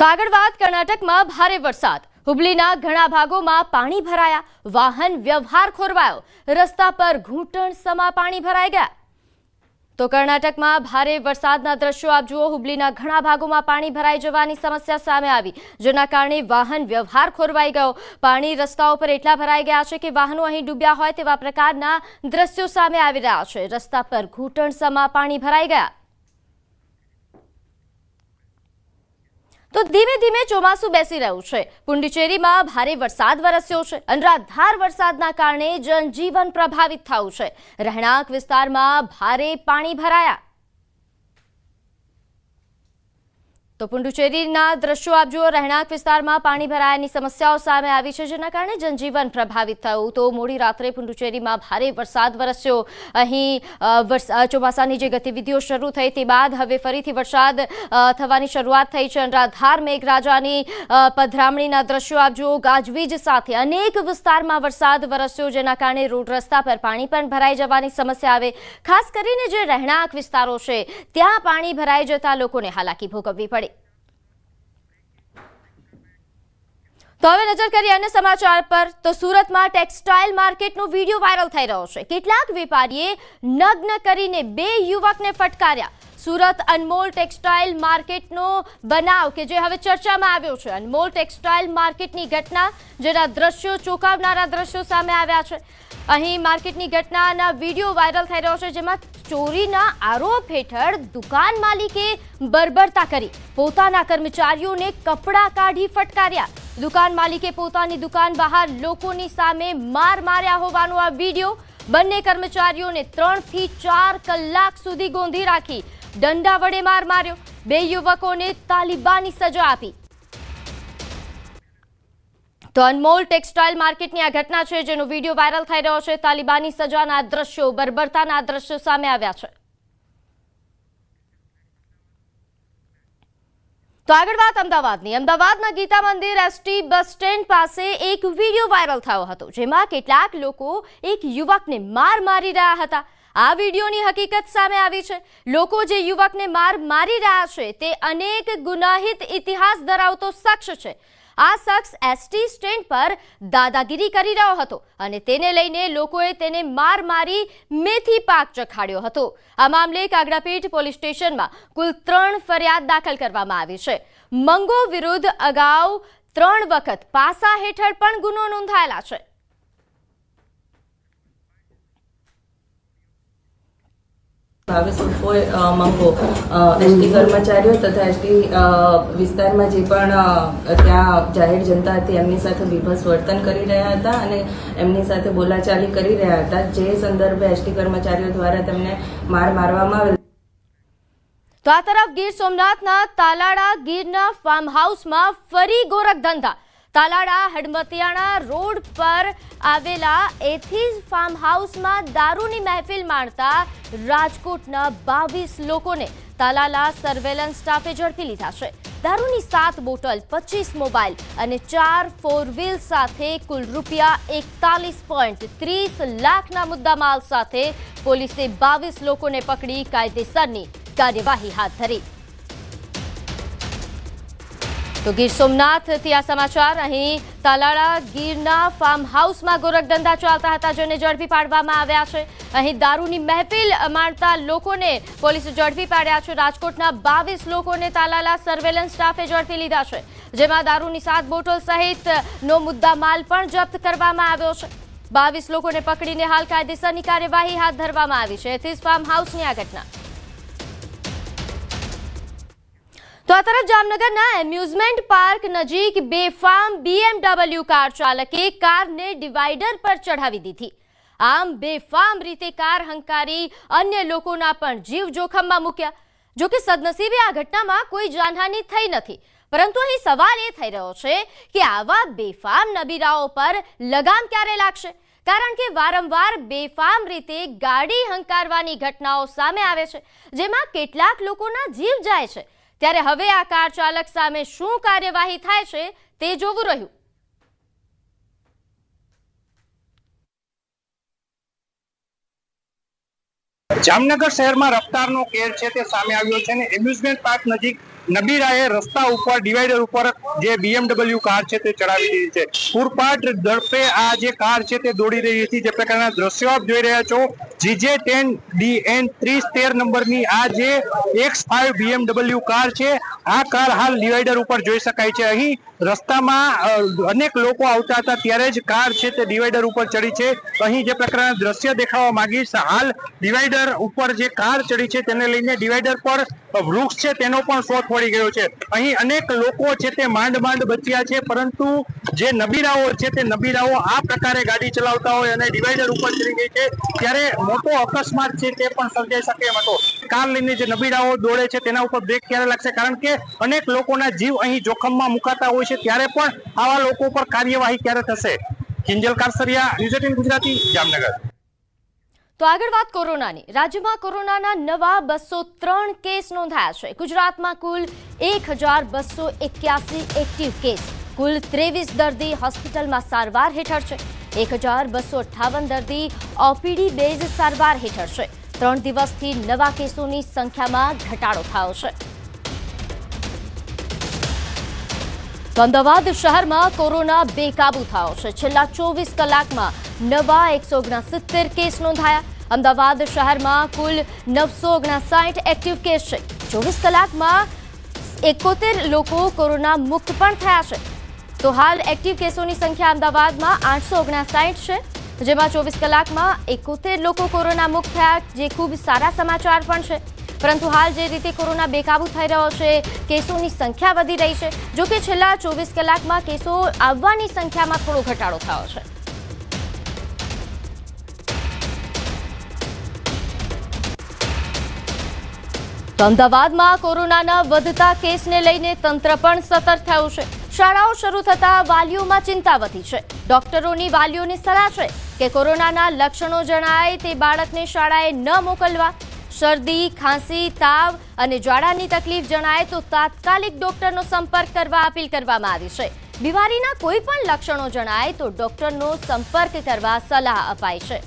તો આગળ વાત કર્ણાટકમાં ભારે વરસાદ, હુબલીના ઘણા ભાગોમાં પાણી ભરાયા, વાહન વ્યવહાર ખોરવાયો, રસ્તા પર ઘૂંટણ સમા પાણી ભરાઈ ગયા। તો કર્ણાટકમાં ભારે વરસાદના દ્રશ્યો આપ જુઓ। હુબલીના ઘણા ભાગોમાં પાણી ભરાઈ જવાની સમસ્યા સામે આવી, જેના કારણે વાહન વ્યવહાર ખોરવાઈ ગયો। પાણી રસ્તાઓ પર એટલા ભરાઈ ગયા છે કે વાહનો અહીં ડૂબ્યા હોય તેવા પ્રકારના દ્રશ્યો સામે આવી રહ્યા છે। રસ્તા પર ઘૂંટણ સમા પાણી ભરાઈ ગયા। તો ધીમે ધીમે ચોમાસું બેસી રહ્યું છે। પુડુચેરીમાં ભારે વરસાદ વરસ્યો છે। અનરાધાર વરસાદના કારણે જનજીવન પ્રભાવિત થયું છે। રહેણાંક વિસ્તારમાં ભારે પાણી ભરાયા। તો પુડુચેરીના દ્રશ્યો આપ જુઓ। રહેણાંક વિસ્તારમાં પાણી ભરાયાની સમસ્યાઓ સામે આવી છે, જેના કારણે જનજીવન પ્રભાવિત થયું। તો મોડી રાત્રે પુડુચેરીમાં ભારે વરસાદ વરસ્યો। અહીં ચોમાસાની જે ગતિવિધિઓ શરૂ થઈ તે બાદ હવે ફરીથી વરસાદ થવાની શરૂઆત થઈ છે। અનરાધાર મેઘરાજાની પધરામણીના દ્રશ્યો આપ જુઓ। ગાજવીજ સાથે અનેક વિસ્તારમાં વરસાદ વરસ્યો, જેના કારણે રોડ રસ્તા પર પાણી પણ ભરાઈ જવાની સમસ્યા આવે। ખાસ કરીને જે રહેણાંક વિસ્તારો છે ત્યાં પાણી ભરાઈ જતા લોકોને હાલાકી ભોગવવી પડી। તો હવે નજર કરીએ અન્ય સમાચાર પર। તો સુરતમાં ટેક્સટાઇલ માર્કેટનો વિડીયો વાયરલ થઈ રહ્યો છે। કેટલાક વેપારીએ નગ્ન કરીને બે યુવકને ફટકાર્યા। સુરત અનમોલ ટેક્સટાઇલ માર્કેટનો બનાવ કે જે હવે ચર્ચામાં આવ્યો છે। અનમોલ ટેક્સટાઇલ માર્કેટની ઘટના, જેના દ્રશ્યો ચોંકાવનારા દ્રશ્યો સામે આવ્યા છે। અહીં માર્કેટની ઘટનાના વિડીયો વાયરલ થઈ રહ્યો છે, જેમાં ચોરીના આરોપ હેઠળ દુકાન માલિકે બર્બરતા કરી પોતાના કર્મચારીઓને કપડાં કાઢી ફટકાર્યા। દુકાન માલિકે પોતાની દુકાન બહાર લોકોની સામે માર માર્યા હોવાનો આ વિડીયો। બંને કર્મચારીઓને 3 થી 4 કલાક સુધી ગોંધી રાખી દંડા વડે માર માર્યો। બે યુવકોને તાલિબાની સજા આપી। તો અનમોલ ટેક્સટાઇલ માર્કેટની આ ઘટના છે, જેનો વિડીયો વાયરલ થઈ રહ્યો છે। તાલિબાની સજાના દ્રશ્યો, બર્બરતાના દ્રશ્યો સામે આવ્યા છે। તો આગળ વાત અમદાવાદની। અમદાવાદના ગીતા મંદિર એસટી બસ સ્ટેન્ડ પાસે એક વિડીયો વાયરલ થયો હતો, જેમાં કેટલાક લોકો એક યુવકને માર મારી રહ્યા હતા। આ વિડીયોની હકીકત સામે આવી છે। લોકો જે યુવકને માર મારી રહ્યા છે તે અનેક ગુનાહિત ઇતિહાસ ધરાવતો શખ્સ છે। આ શખ્સ એસટી સ્ટેન્ડ પર દાદાગીરી કરી રહ્યો હતો અને તેને લઈને લોકોએ તેને માર મારી મેથી પાક ચખાડ્યો હતો। આ મામલે કાગડાપીઠ પોલીસ સ્ટેશનમાં કુલ 3 ફરિયાદ દાખલ કરવામાં આવી છે। મંગો વિરુદ્ધ અગાઉ 3 વખત પાસા હેઠળ પણ ગુનો નોંધાયેલા છે। ભાવેશ ઉર્ફે મંગો એસટી કર્મચારીઓ તથા એસટી વિસ્તારમાં જે પણ ત્યાં જાહેર જનતા હતી એમની સાથે વિભત્સ વર્તન કરી રહ્યા હતા અને એમની સાથે બોલાચાલી કરી રહ્યા હતા, જે સંદર્ભે એસટી કર્મચારીઓ દ્વારા તેમને મારવામાં આવેલ। તો આ તરફ ગીર સોમનાથના તાલાળા ગીરના ફાર્મ હાઉસમાં ફરી ગોરખધંધા। તાલાળા હડમતિયાણા રોડ પર આવેલા એથીઝ ફાર્મ હાઉસમાં દારૂની મહેફિલ માણતા રાજકોટના 22 લોકોને તાલાલા સર્વેલન્સ સ્ટાફે ઝડપી લીધા છે। દારૂની 7 બોટલ, 25 મોબાઈલ અને 4 4 વ્હીલ સાથે કુલ રૂપિયા 41.30 લાખના મુદ્દામાલ સાથે પોલીસે 22 લોકોને પકડી કાયદેસરની કાર્યવાહી હાથ ધરી। તો ગીર સોમનાથથી આ સમાચાર। અહીં તાલાળા ગીરના ફાર્મ હાઉસમાં ગોરખધંધા ચાલતા હતા, જેને ઝડપી પાડવામાં આવ્યા છે। અહીં દારૂની મહેફિલ માણતા લોકોને પોલીસે ઝડપી પાડ્યા છે। રાજકોટના 22 લોકોને તાલાલા સર્વેલન્સ સ્ટાફે ઝડપી લીધા છે, જેમાં દારૂની 7 બોટલ સહિતનો મુદ્દામાલ પણ જપ્ત કરવામાં આવ્યો છે। 22 લોકોને પકડીને હાલ કાયદેસરની કાર્યવાહી હાથ ધરવામાં આવી છે। એથીઝ ફાર્મ હાઉસની આ ઘટના। તો આ તરફ જામનગરના એમ્યુઝમેન્ટ પાર્ક નજીક બેફામ BMW કાર ચાલકે કારને ડિવાઈડર પર ચઢાવી દીધી। આમ બેફામ રીતે કાર હંકારી અન્ય લોકોના પણ જીવ જોખમમાં મૂક્યા। જો કે સદનસીબે આ ઘટનામાં કોઈ જાનહાનિ થઈ નથી, પરંતુ અહીં સવાલ એ થઈ રહ્યો છે કે આવા બેફામ નબીરાઓ પર લગામ ક્યારે લાગશે? કારણ કે વારંવાર બેફામ રીતે ગાડી હંકારવાની ઘટનાઓ સામે આવે છે, જેમાં કેટલાક લોકોના જીવ જાય છે। ત્યારે હવે આ કાર ચાલક સામે શું કાર્યવાહી થાય છે તે જોવું રહ્યું। જામનગર શહેરમાં રફતારનો કેર છે તે સામે આવ્યો છે અને એમ્યુઝમેન્ટ પાર્ક નજીક નબીરાએ રસ્તા ઉપર ડિવાઈડર ઉપર જે BMW કાર છે તે ચડાવી દીધી છે. પૂરપાટ ઝડપે આ જે કાર છે તે દોડી રહી હતી. જે પ્રકારના દ્રશ્યો આપ જોઈ રહ્યા છો, GJ10 DN 3013 નંબરની આ જે X5 BMW કાર છે, આ કાર હાલ ડિવાઈડર ઉપર જોઈ શકાય છે. અહીં રસ્તામાં અનેક લોકો આવતા હતા ત્યારે જ કાર છે તે ડિવાઈડર ઉપર ચડી છે. અહીં જે પ્રકારના દ્રશ્ય દેખાવા માંગીશ, હાલ ડિવાઈડર ઉપર જે કાર ચડી છે તેને લઈને ડિવાઈડર પર વૃક્ષ છે તેનો પણ શોધ પડી ગયો છે. અહીં અનેક લોકો છે તે માંડ બચ્યા છે, પરંતુ જે નબીરાઓ છે તે નબીરાઓ આ પ્રકારે ગાડી ચલાવતા હોય અને ડિવાઈડર ઉપર ચડી ગઈ છે ત્યારે મોટો અકસ્માત છે તે પણ સર્જાઈ શકે એમ હતો. કાર લઈને જે નબીરાઓ દોડે છે તેના ઉપર બ્રેક ક્યારે લાગશે, કારણ કે અનેક લોકોના જીવ અહીં જોખમમાં મુકાતા હોય છે, ત્યારે પણ આવા લોકો પર કાર્યવાહી ક્યારે થશે? કિંજલ કારસરિયા, ન્યૂઝ 18 ગુજરાતી, જામનગર. તો આગળ વાત કોરોનાની. રાજ્યમાં કોરોનાના નવા 203 કેસ નોંધાયા છે. ગુજરાતમાં કુલ 1281 એક્ટિવ કેસ. કુલ 23 દર્દી હોસ્પિટલમાં સારવાર હેઠળ છે. 1258 દર્દી ઓપીડી બેઝ સારવાર હેઠળ છે. 3 દિવસથી નવા કેસોની સંખ્યામાં ઘટાડો થયો છે. તો અમદાવાદ શહેરમાં કોરોના બેકાબુ થયો છે. છેલ્લા 24 કલાકમાં નવા 169 કેસ નોંધાયા. અમદાવાદ શહેરમાં કુલ 959 એક્ટિવ કેસ છે. 24 કલાકમાં 71 લોકો કોરોના મુક્ત પણ થયા છે. તો હાલ એક્ટિવ કેસોની સંખ્યા અમદાવાદમાં 859 છે, જેમાં 24 કલાકમાં 71 લોકો કોરોના મુક્ત થયા, જે ખૂબ સારા સમાચાર પણ છે. પરંતુ હાલ જે રીતે કોરોના બેકાબુ થઈ રહ્યો છે, કેસોની સંખ્યા વધી રહી છે. જો કે છેલ્લા 24 કલાકમાં કેસો આવવાની સંખ્યામાં થોડો ઘટાડો થયો છે. તો અમદાવાદમાં કોરોનાના વધતા કેસને લઈને તંત્ર પણ સતર્ક થયું છે. શાળાઓ શરૂ થતા વાલીઓમાં ચિંતા વધી છે. ડોક્ટરોની વાલીઓને સલાહ છે કે કોરોનાના લક્ષણો જણાય તે બાળકને શાળાએ ન મોકલવા. શરદી, ખાંસી, તાવ અને ઝાડાની તકલીફ જણાય તો તાત્કાલિક ડોક્ટરનો સંપર્ક કરવા અપીલ કરવામાં આવી છે. બીમારીના કોઈ પણ લક્ષણો જણાય તો ડોક્ટરનો સંપર્ક કરવા સલાહ અપાઈ છે.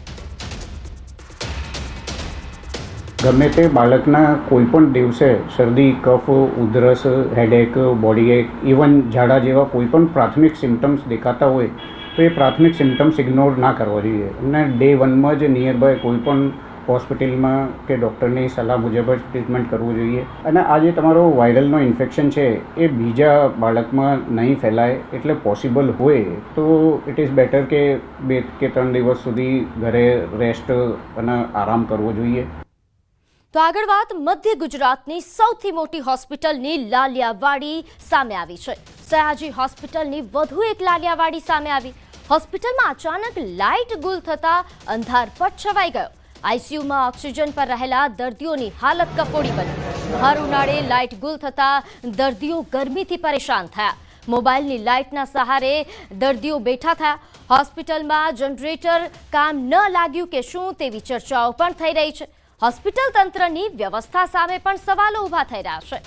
ગમે તે બાળકના કોઈ પણ દિવસે શરદી, કફ, ઉધરસ, હેડેક, બોડી એક, ઇવન ઝાડા જેવા કોઈ પણ પ્રાથમિક સિમ્ટમ્સ દેખાતા હોય તો એ પ્રાથમિક સિમ્ટમ્સ ઇગ્નોર ના કરવા જોઈએ. અને ડે 1માં જ નિયર બાય કોઈ પણ હોસ્પિટલમાં કે ડૉક્ટરની સલાહ મુજબ જ ટ્રીટમેન્ટ કરવું જોઈએ. અને આ જે તમારો વાયરલનો ઇન્ફેક્શન છે એ બીજા બાળકમાં નહીં ફેલાય એટલે પોસિબલ હોય તો ઇટ ઇઝ બેટર કે 2 કે 3 દિવસ સુધી ઘરે રેસ્ટ અને આરામ કરવો જોઈએ. તો આગળ વાત મધ્ય ગુજરાતની સૌથી મોટી હોસ્પિટલની લાલિયાવાડી સામે આવી છે. સયાજી હોસ્પિટલની વધુ એક લાલિયાવાડી સામે આવી. હોસ્પિટલમાં અચાનક લાઇટ ગુલ થતા અંધારપટ છવાઈ ગયો. આઈસીયુમાં ઓક્સિજન પર રહેલા દર્દીઓની હાલત કફોડી બની. ભર ઉનાળે લાઇટ ગુલ થતા દર્દીઓ ગરમીથી પરેશાન થયા. મોબાઈલની લાઇટના સહારે દર્દીઓ બેઠા થયા. હોસ્પિટલમાં જનરેટર કામ ન લાગ્યું કે શું તેવી ચર્ચાઓ પણ થઈ રહી છે. હોસ્પિટલ તંત્રની વ્યવસ્થા સામે પણ સવાલો ઊભા થઈ રહ્યા છે.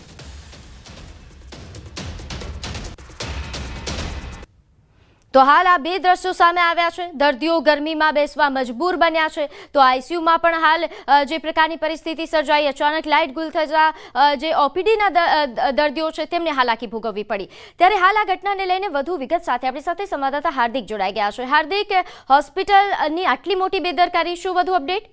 તો હાલ આ 2 દ્રશ્યો સામે આવ્યા છે. દર્દીઓ ગરમીમાં બેસવા મજબૂર બન્યા છે. તો આઈસીયુમાં પણ હાલ જે પ્રકારની પરિસ્થિતિ સર્જાઈ, અચાનક લાઇટ ગુલ થતા જે ઓપીડીના દર્દીઓ છે તેમને હાલાકી ભોગવવી પડી. ત્યારે હાલ આ ઘટનાને લઈને વધુ વિગત સાથે આપણી સાથે સંવાદદાતા હાર્દિક જોડાઈ ગયા છે. હાર્દિક, હોસ્પિટલની આટલી મોટી બેદરકારી, શું વધુ અપડેટ?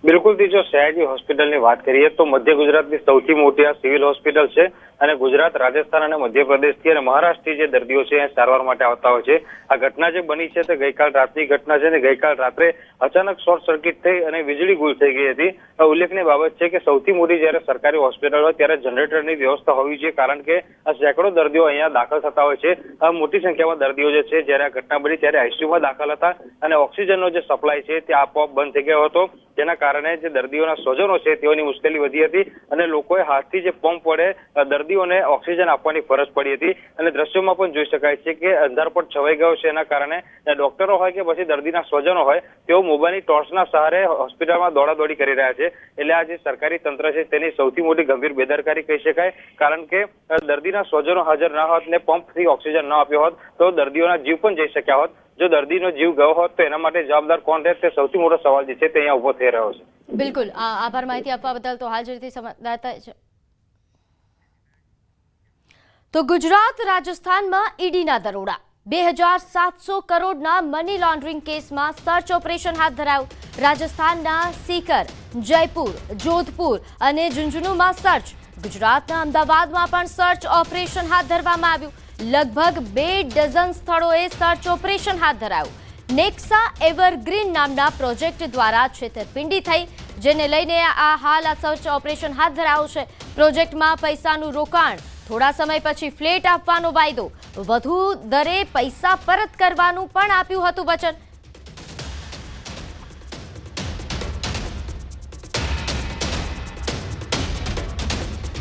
બિલકુલ, જો સયાજી હોસ્પિટલની વાત કરીએ તો મધ્ય ગુજરાતની સૌથી મોટી આ સિવિલ હોસ્પિટલ છે અને ગુજરાત, રાજસ્થાન અને મધ્યપ્રદેશથી અને મહારાષ્ટ્રથી જે દર્દીઓ છે એ સારવાર માટે આવતા હોય છે. આ ઘટના જે બની છે તે ગઈકાલ રાતની ઘટના છે અને ગઈકાલ રાત્રે અચાનક શોર્ટ સર્કિટ થઈ અને વીજળી ગુલ થઈ ગઈ હતી. ઉલ્લેખનીય બાબત છે કે સૌથી મોટી જ્યારે સરકારી હોસ્પિટલ હોય ત્યારે જનરેટરની વ્યવસ્થા હોવી જોઈએ, કારણ કે આ સેંકડો દર્દીઓ અહીંયા દાખલ થતા હોય છે. મોટી સંખ્યામાં દર્દીઓ જે છે જ્યારે આ ઘટના બની ત્યારે આઈસીયુમાં દાખલ હતા અને ઓક્સિજનનો જે સપ્લાય છે તે આપોઆપ બંધ થઈ ગયો હતો, જેના કારણે જે દર્દીઓના સ્વજનો છે તેઓની મુશ્કેલી વધી હતી અને લોકોએ હાથથી જે પંપ વડે દર્દીઓને ઓક્સિજન આપવાની ફરજ પડી હતી. અને દ્રશ્યોમાં પણ જોઈ શકાય છે કે અંધારપટ છવાઈ ગયો છે, એના કારણે ડોક્ટરો હોય કે પછી દર્દીના સ્વજનો હોય તેઓ મોબાઈલની ટોર્ચના સહારે હોસ્પિટલમાં દોડાદોડી કરી રહ્યા છે. એટલે આ જે સરકારી તંત્ર છે તેની સૌથી મોટી ગંભીર બેદરકારી કહી શકાય, કારણ કે દર્દીના સ્વજનો હાજર ના હોત ને પંપથી ઓક્સિજન ન આપ્યો હોત તો દર્દીઓના જીવ પણ જઈ શક્યા હોત. જો દર્દીનો જીવ ગયો હોત તો એના માટે જવાબદાર કોણ રહે તે સૌથી મોટો સવાલ જે છે તે અહીંયા ઉભો થઈ રહ્યો છે. બિલકુલ, આભાર માહિતી આપવા બદલ. તો હાલ જે રીતે સંવાદદાતા છે તો ગુજરાત રાજસ્થાનમાં ઈડીના દરોડા 2700 કરોડના મની લોન્ડરિંગ કેસમાં સર્ચ ઓપરેશન હાથ ધરાયું. રાજસ્થાનના सीकर, जयपुर, जोधपुर અને झुंझुनूમાં સર્ચ. ગુજરાતના અમદાવાદમાં પણ સર્ચ ઓપરેશન હાથ ધરવામાં આવ્યું. લગભગ 2 ડઝન સ્થળોએ સર્ચ ઓપરેશન હાથ ધરાયું. નેક્સા એવરગ્રીન નામના પ્રોજેક્ટ દ્વારા છેતરપિંડી થઈ, જેને લઈને હાલ આ સર્ચ ઓપરેશન હાથ ધરાયું છે. પ્રોજેક્ટમાં પૈસાનું રોકાણ, થોડા સમય પછી ફ્લેટ આપવાનો વાયદો, વધુ દરે પૈસા પરત કરવાનું પણ આપ્યું હતું વચન.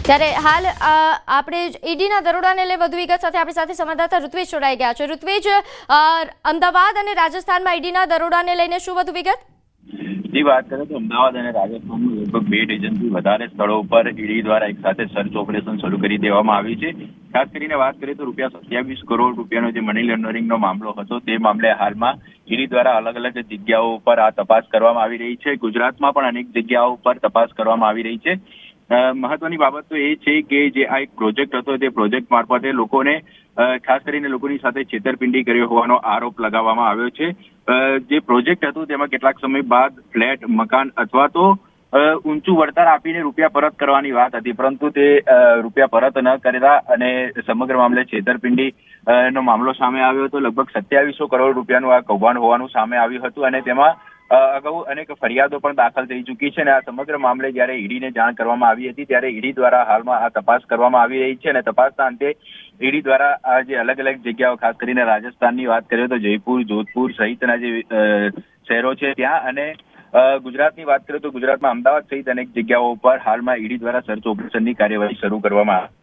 ત્યારે હાલ આપણે ઈડીના દરોડાને લઈ વધુ વિગત સાથે આપણી સાથે સંવાદદાતા ઋત્વેજ જોડાઈ ગયા છે. ઋત્વેજ, અમદાવાદ અને રાજસ્થાનમાં ઈડીના દરોડાને લઈને શું વધુ વિગત? જી, વાત કરીએ તો અમદાવાદ અને રાજસ્થાનમાં લગભગ 2 ડઝનથી વધારે સ્થળો પર ઈડી દ્વારા એક સાથે સર્ચ ઓપરેશન શરૂ કરી દેવામાં આવ્યું છે. ખાસ કરીને વાત કરીએ તો ₹27 કરોડ રૂપિયાનો જે મની લોન્ડરિંગનો મામલો હતો, તે મામલે હાલમાં ઈડી દ્વારા અલગ અલગ જગ્યાઓ ઉપર આ તપાસ કરવામાં આવી રહી છે. ગુજરાતમાં પણ અનેક જગ્યાઓ પર તપાસ કરવામાં આવી રહી છે. મહત્વની બાબત તો એ છે કે જે આ એક પ્રોજેક્ટ હતો, તે પ્રોજેક્ટ મારફતે લોકોને ખાસ કરીને લોકોની સાથે છેતરપિંડી કર્યો હોવાનો આરોપ લગાવવામાં આવ્યો છે. જે પ્રોજેક્ટ હતું તેમાં કેટલાક સમય બાદ ફ્લેટ, મકાન અથવા તો ઊંચું વળતર આપીને રૂપિયા પરત કરવાની વાત હતી, પરંતુ તે રૂપિયા પરત ન કર્યા અને સમગ્ર મામલે છેતરપિંડી નો મામલો સામે આવ્યો હતો. લગભગ 2700 કરોડ રૂપિયાનું આ કૌભાંડ હોવાનું સામે આવ્યું હતું અને તેમાં અગાઉ અનેક ફરિયાદો પણ દાખલ થઈ ચૂકી છે. અને આ સમગ્ર મામલે જ્યારે ઈડીને જાણ કરવામાં આવી હતી, ત્યારે ઈડી દ્વારા હાલમાં આ તપાસ કરવામાં આવી રહી છે. અને તપાસના અંતે ઈડી દ્વારા આ જે અલગ અલગ જગ્યાઓ, ખાસ કરીને રાજસ્થાનની વાત કરીએ તો જયપુર, જોધપુર સહિતના જે શહેરો છે ત્યાં, અને ગુજરાતની વાત કરીએ તો ગુજરાતમાં અમદાવાદ સહિત અનેક જગ્યાઓ ઉપર હાલમાં ઈડી દ્વારા સર્ચ ઓપરેશનની કાર્યવાહી શરૂ કરવામાં આવી.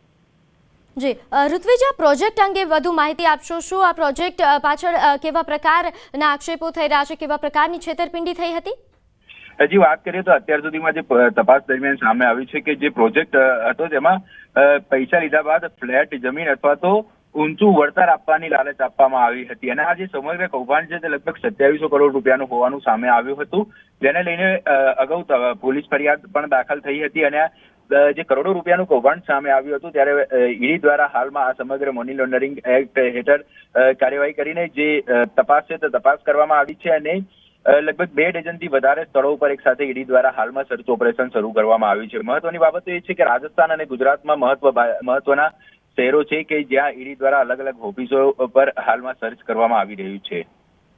જી ઋત્વેજ, આ પ્રોજેક્ટ અંગે વધુ માહિતી આપશો? શું આ પ્રોજેક્ટ પાછળ કેવા પ્રકારના આક્ષેપો થઈ રહ્યા છે, કેવા પ્રકારની છેતરપિંડી થઈ હતી? હજી વાત કરીએ તો અત્યાર સુધીમાં જે તપાસ દરમિયાન સામે આવ્યું છે કે જે પ્રોજેક્ટ હતો તેમાં પૈસા લીધા બાદ ફ્લેટ, જમીન અથવા તો ઊંચું વળતર આપવાની લાલચ આપવામાં આવી હતી. અને આ જે સમગ્ર કૌભાંડ છે તે લગભગ 2700 કરોડ રૂપિયાનું હોવાનું સામે આવ્યું હતું, જેને લઈને અગાઉ પોલીસ ફરિયાદ પણ દાખલ થઈ હતી. અને જે કરોડો રૂપિયાનું કૌભાંડ સામે આવ્યું હતું, ત્યારે ઈડી દ્વારા હાલમાં આ સમગ્ર મની લોન્ડરિંગ એક્ટ હેઠળ કાર્યવાહી કરીને જે તપાસ છે તે તપાસ કરવામાં આવી છે. અને લગભગ 2 ડઝનથી વધારે સ્થળો ઉપર એક સાથે ઈડી દ્વારા હાલમાં સર્ચ ઓપરેશન શરૂ કરવામાં આવ્યું છે. મહત્વની બાબત એ છે કે રાજસ્થાન અને ગુજરાતમાં મહત્વના શહેરો છે કે જ્યાં ઈડી દ્વારા અલગ અલગ ઓફિસો પર હાલમાં સર્ચ કરવામાં આવી રહ્યું છે.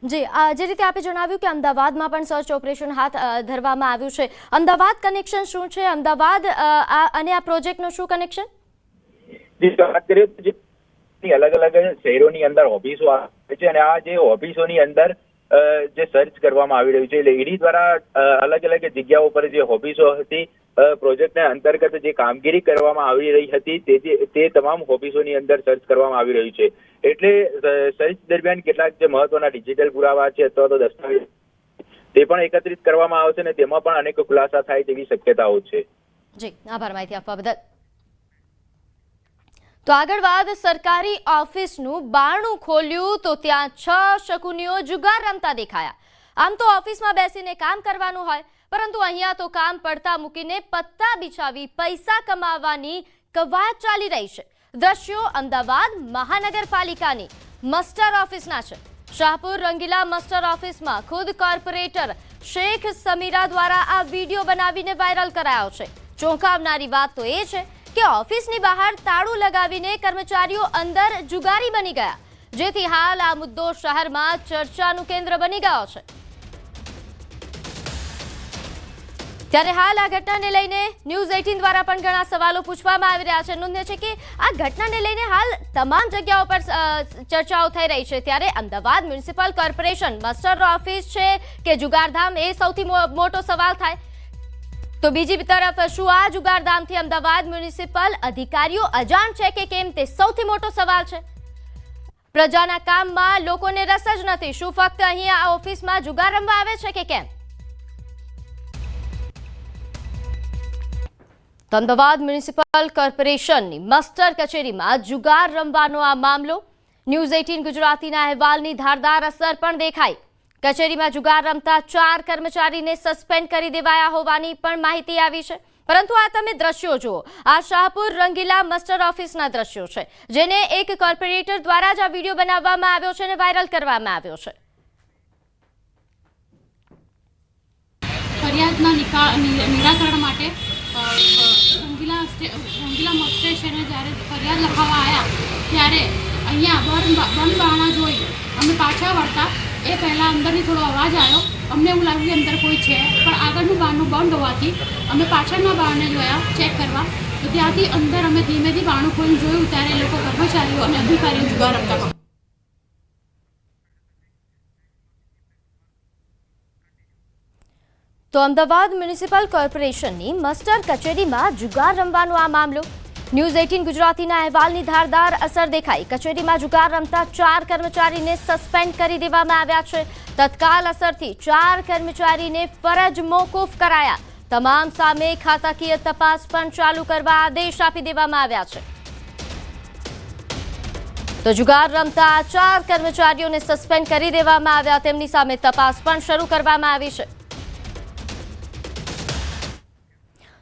જી, જે રીતે આપે જણાવ્યું કે અમદાવાદમાં પણ સર્ચ ઓપરેશન હાથ ધરવામાં આવ્યું છે. અમદાવાદ કનેક્શન શું છે? અમદાવાદ અને આ પ્રોજેક્ટનું શું કનેક્શન? જી, વાત કરીએ તો જે અલગ અલગ શહેરોની અંદર ઓફિસો આવે છે અને આ જે ઓફિસોની અંદર જે સર્ચ કરવામાં આવી રહ્યું છે, એટલે ઈડી દ્વારા અલગ અલગ જગ્યાઓ પર જે ઓફિસો હતી, પ્રોજેક્ટના અંતર્ગત જે કામગીરી કરવામાં આવી રહી હતી, તે તમામ ઓફિસોની અંદર સર્ચ કરવામાં આવી રહ્યું છે. એટલે સર્ચ દરમિયાન કેટલાક જે મહત્વના ડિજિટલ પુરાવા છે અથવા તો દસ્તાવેજ, તે પણ એકત્રિત કરવામાં આવશે અને તેમાં પણ અનેક ખુલાસા થાય તેવી શક્યતાઓ છે. જી, આભાર માહિતી આપવા બદલ. તો આગળ વાત, સરકારી ઓફિસનું બારણું ખોલ્યું તો ત્યાં 6 શકુનીઓ જુગાર રમતા દેખાયા. આમ તો ઓફિસમાં બેસીને કામ કરવાનું હોય, પરંતુ અહીંયા તો કામ પડતા મૂકીને પત્તા બિછાવી પૈસા કમાવાની કવાયત ચાલી રહી છે. દ્રશ્યો અમદાવાદ મહાનગરપાલિકાની મસ્ટર ઓફિસના છે. શાહપુર રંગીલા મસ્ટર ઓફિસમાં ખુદ કોર્પોરેટર શેખ સમીરા દ્વારા આ વિડીયો બનાવીને વાયરલ કરાયો છે. ચોંકાવનારી વાત તો એ છે કે ઓફિસની બહાર તાળું લગાવીને કર્મચારીઓ અંદર જુગારી બની ગયા, જેથી હાલ આ મુદ્દો શહેરમાં ચર્ચાનું કેન્દ્ર બની ગયો છે. ત્યારે હાલ આ ઘટનાને લઈને ન્યૂઝ 18 દ્વારા પણ ઘણા સવાલો પૂછવામાં આવી રહ્યા છે. નોંધનીય છે કે આ ઘટનાને લઈને હાલ તમામ જગ્યાઓ પર ચર્ચાઓ થઈ રહી છે. ત્યારે અમદાવાદ મ્યુનિસિપલ કોર્પોરેશન મસ્ટર ઓફિસ છે કે જુગારધામ, એ સૌથી મોટો સવાલ થાય. તો બીજી તરફ શું આ જુગારધામથી અમદાવાદ મ્યુનિસિપલ અધિકારીઓ અજાણ છે કે કેમ, તે સૌથી મોટો સવાલ છે. પ્રજાના કામમાં લોકોને રસ જ નથી. શું ફક્ત અહીંયા આ ઓફિસમાં જુગાર રમવા આવે છે કે કેમ? તો અમદાવાદ મ્યુનિસિપલ કોર્પોરેશનની મસ્ટર કચેરીમાં જુગાર રમવાનો આ મામલો, ન્યૂઝ 18 ગુજરાતીના અહેવાલની ધારદાર અસર પણ દેખાઈ. કચેરીમાં જુગાર રમતા 4 કર્મચારીને સસ્પેન્ડ કરી દેવાયા હોવાની પણ માહિતી આવી છે. પરંતુ આ તમે દ્રશ્યો જુઓ, આ શાહપુર રંગીલા મસ્ટર ઓફિસના દ્રશ્યો છે, જેને એક કોર્પોરેટર દ્વારા જ આ વિડીયો બનાવવામાં આવ્યો છે અને વાયરલ કરવામાં આવ્યો છે. ફરિયાદના નિરાકરણ માટે રંગીલા મત સ્ટેશને જ્યારે ફરિયાદ લખાવવા આવ્યા ત્યારે અહીંયા બંધ બારણા જોઈ અમે પાછા વળતા એ પહેલાં અંદરથી થોડો અવાજ આવ્યો. અમને એવું લાગ્યું કે અંદર કોઈ છે, પણ આગળનું બારણું બંધ હોવાથી અમે પાછળના બારણે જોયા ચેક કરવા, તો ત્યાંથી અંદર અમે ધીમેથી બારણું ખોલીને જોયું ત્યારે એ લોકો કર્મચારીઓ અને અધિકારીઓ જુગાર રમતા. તો અમદાવાદ મ્યુનિસિપલ કોર્પોરેશનની મસ્ટર કચેરીમાં જુગાર રમવાનો આ મામલો. ન્યૂઝ 18 ગુજરાતીના અહેવાલની ધારદાર અસર દેખાઈ. કચેરીમાં જુગાર રમતા 4 કર્મચારીને સસ્પેન્ડ કરી દેવામાં આવ્યા છે. તત્કાલ અસરથી 4 કર્મચારીને ફરજ મોકૂફ કરાયા. તમામ સામે ખાતાકીય તપાસ પણ ચાલુ કરવા આદેશ આપી દેવામાં આવ્યા છે. તો જુગાર રમતા 4 કર્મચારીઓને સસ્પેન્ડ કરી દેવામાં આવ્યા. તેમની સામે તપાસ પણ શરૂ કરવામાં આવી છે.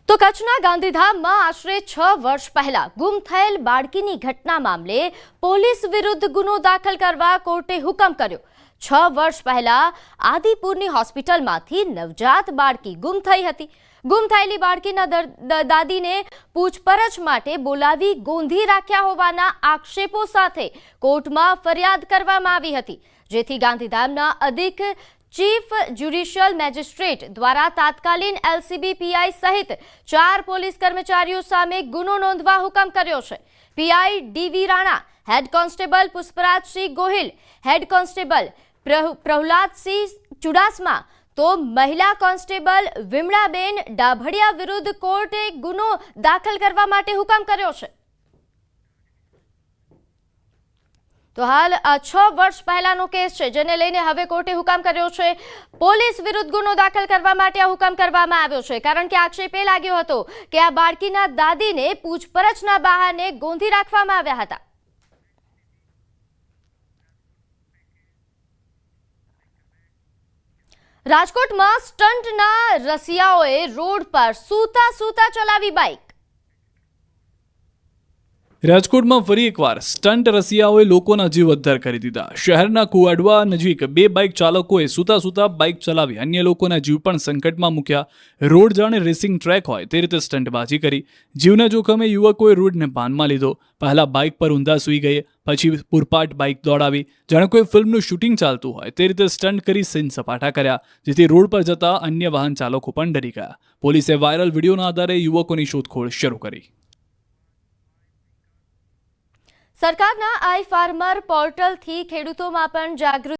તો કચ્છના ગાંધીધામમાં આશરે 6 વર્ષ પહેલા ગુમ થયેલ બાળકીની ઘટના મામલે પોલીસ વિરુદ્ધ ગુનો દાખલ કરવા કોર્ટે હુકમ કર્યો. 6 વર્ષ પહેલા આદિપુરની હોસ્પિટલમાંથી નવજાત બાળકી ગુમ થઈ હતી. ગુમ થયેલી બાળકીના દાદીને પૂછપરછ માટે બોલાવી ગોંધી રાખ્યા હોવાના આક્ષેપો સાથે કોર્ટમાં ફરિયાદ કરવામાં આવી હતી, જેથી ગાંધીધામના અધિક ચીફ જ્યુડિશિયલ મેજિસ્ટ્રેટ દ્વારા તાત્કાલિન એલસીબી પીઆઈ સહિત 4 પોલીસ કર્મચારીઓ સામે ગુનો નોંધવા હુકમ કર્યો છે. PI DV Rana, head constable Pushparajsinh Gohil, head constable Prahladsinh Chudasama તો મહિલા કોન્સ્ટેબલ વિમળાબેન ડાભડિયા વિરુદ્ધ કોર્ટે ગુનો દાખલ કરવા માટે હુકમ કર્યો છે. તો હાલ આ 6 વર્ષ પહેલાનો કેસ છે, જેને લઈને હવે કોર્ટે હુકમ કર્યો છે. પોલીસ વિરુદ્ધ ગુનો દાખલ કરવા માટે આ હુકમ કરવામાં આવ્યો છે, કારણ કે આક્ષેપ એ લાગ્યો હતો કે આ બાળકીના દાદીને પૂછપરછના બહાને ગોંધી રાખવામાં આવ્યા હતા. રાજકોટમાં સ્ટંટના રસિયાઓએ રોડ પર સૂતા ચલાવી બાઇક. રાજકોટમાં ફરી એકવાર સ્ટન્ટ રસિયાઓએ લોકોના જીવ અદ્ધર કરી દીધા. શહેરના કુવાડવા નજીક 2 બાઇક ચાલકોએ સૂતા બાઇક ચલાવી અન્ય લોકોના જીવ પણ સંકટમાં મૂક્યા. રોડ જાણે રેસિંગ ટ્રેક હોય તે રીતે સ્ટંટબાજી કરી. જીવના જોખમે યુવકોએ રોડને બાનમાં લીધો. પહેલા બાઇક પર ઊંધા સૂઈ ગયે, પછી પૂરપાટ બાઇક દોડાવી, જાણે કોઈ ફિલ્મનું શૂટિંગ ચાલતું હોય તે રીતે સ્ટન્ટ કરી સીન સપાટા કર્યા, જેથી રોડ પર જતા અન્ય વાહન ચાલકો પણ ડરી ગયા. પોલીસે વાયરલ વિડીયોના આધારે યુવકોની શોધખોળ શરૂ કરી. સરકારના આઈ ફાર્મર પોર્ટલથી ખેડૂતોમાં પણ જાગૃતિ